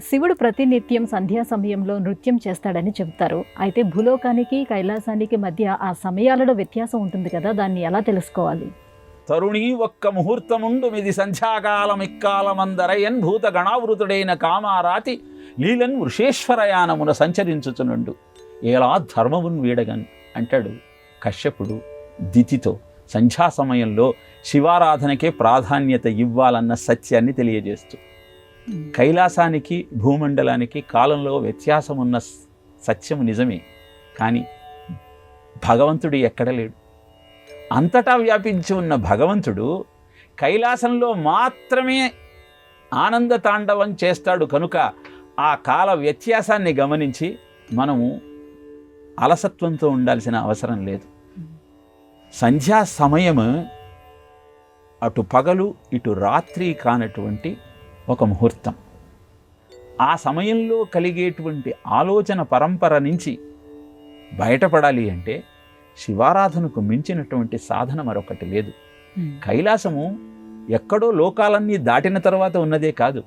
శివుడు ప్రతినిత్యం సంధ్యా సమయంలో నృత్యం చేస్తాడని చెబుతారు. అయితే భూలోకానికి కైలాసానికి మధ్య ఆ సమయాలలో వ్యత్యాసం ఉంటుంది కదా, దాన్ని ఎలా తెలుసుకోవాలి? తరుణీ ఒక్క ముహూర్తముండు మిది సంధ్యాకాలమిక్కాలమందరయన్ భూత గణావృతుడైన కామారాతి లీలన్ వృషేశ్వరయానమున సంచరించుచునుండు ఎలా ధర్మమున్ వీడగన్ అంటాడు కశ్యపుడు దితితో. సంధ్యా సమయంలో శివారాధనకే ప్రాధాన్యత ఇవ్వాలన్న సత్యాన్ని తెలియజేస్తూ, కైలాసానికి భూమండలానికి కాలంలో వ్యత్యాసం ఉన్న సత్యము నిజమే, కానీ భగవంతుడు ఎక్కడ లేడు. అంతటా వ్యాపించి ఉన్న భగవంతుడు కైలాసంలో మాత్రమే ఆనంద తాండవం చేస్తాడు. కనుక ఆ కాల వ్యత్యాసాన్ని గమనించి మనము అలసత్వంతో ఉండాల్సిన అవసరం లేదు. సంధ్యా సమయము అటు పగలు ఇటు రాత్రి కానటువంటి ఒక ముహూర్తం. ఆ సమయంలో కలిగేటువంటి ఆలోచన పరంపర నుంచి బయటపడాలి అంటే శివారాధనకు మించినటువంటి సాధన మరొకటి లేదు. కైలాసము ఎక్కడో లోకాలన్నీ దాటిన తర్వాత ఉన్నదే కాదు,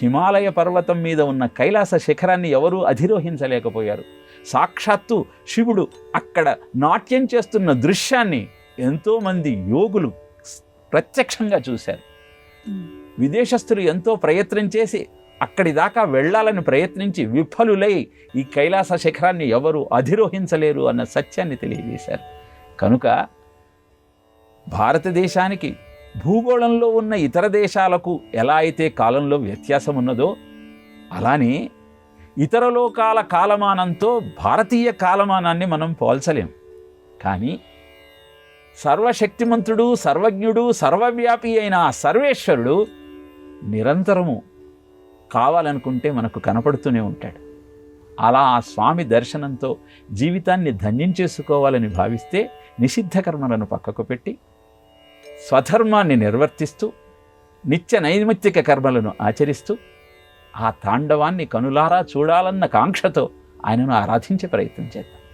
హిమాలయ పర్వతం మీద ఉన్న కైలాస శిఖరాన్ని ఎవరూ అధిరోహించలేకపోయారు. సాక్షాత్తు శివుడు అక్కడ నాట్యం చేస్తున్న దృశ్యాన్ని ఎంతోమంది యోగులు ప్రత్యక్షంగా చూశారు. విదేశస్థులు ఎంతో ప్రయత్నం చేసి అక్కడి దాకా వెళ్ళాలని ప్రయత్నించి విఫలులై ఈ కైలాస శిఖరాన్ని ఎవరు అధిరోహించలేరు అన్న సత్యాన్ని తెలియజేశారు. కనుక భారతదేశానికి భూగోళంలో ఉన్న ఇతర దేశాలకు ఎలా అయితే కాలంలో వ్యత్యాసం ఉన్నదో, అలానే ఇతర లోకాల కాలమానంతో భారతీయ కాలమానాన్ని మనం పోల్చలేం. కానీ సర్వశక్తిమంతుడు, సర్వజ్ఞుడు, సర్వవ్యాపి అయిన ఆ సర్వేశ్వరుడు నిరంతరము కావాలనుకుంటే మనకు కనపడుతూనే ఉంటాడు. అలా ఆ స్వామి దర్శనంతో జీవితాన్ని ధన్యం చేసుకోవాలని భావిస్తే నిషిద్ధ కర్మలను పక్కకు పెట్టి స్వధర్మాన్ని నిర్వర్తిస్తూ నిత్య నైమిత్తిక కర్మలను ఆచరిస్తూ ఆ తాండవాన్ని కనులారా చూడాలన్న కాంక్షతో ఆయనను ఆరాధించే ప్రయత్నం చేద్దాం.